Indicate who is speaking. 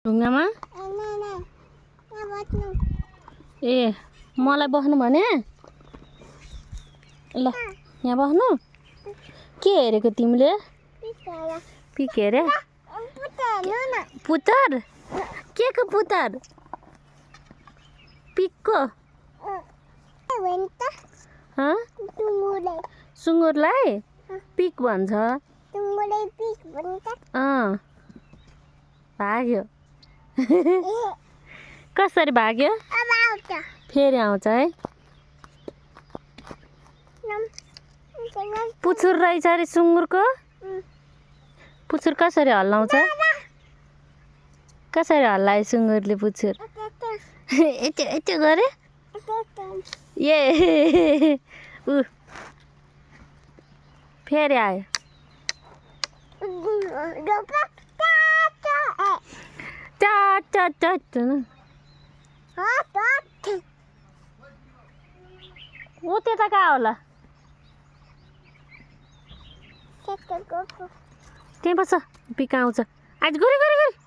Speaker 1: ढुङ्गामा ए मलाई बस्नु भने ल यहाँ बस्नु के हेरेको तिमीले पिक हेरे पुतर के को पुतर पिकको सुँगुरलाई पिक भन्छ भाग्यो कसरी भाग्यो फेरि आउँछ है पुछुर रहेछ अरे सुँगुरको पुछुर कसरी हल्लाउँछ कसरी हल्लायो सुँगुरले पुछुर यति यति गरे ए ऊ फेरि आयो ऊ त्यता कहाँ होला त्यहीँ बस्छ पिक आउँछ आज गरे गरे गरे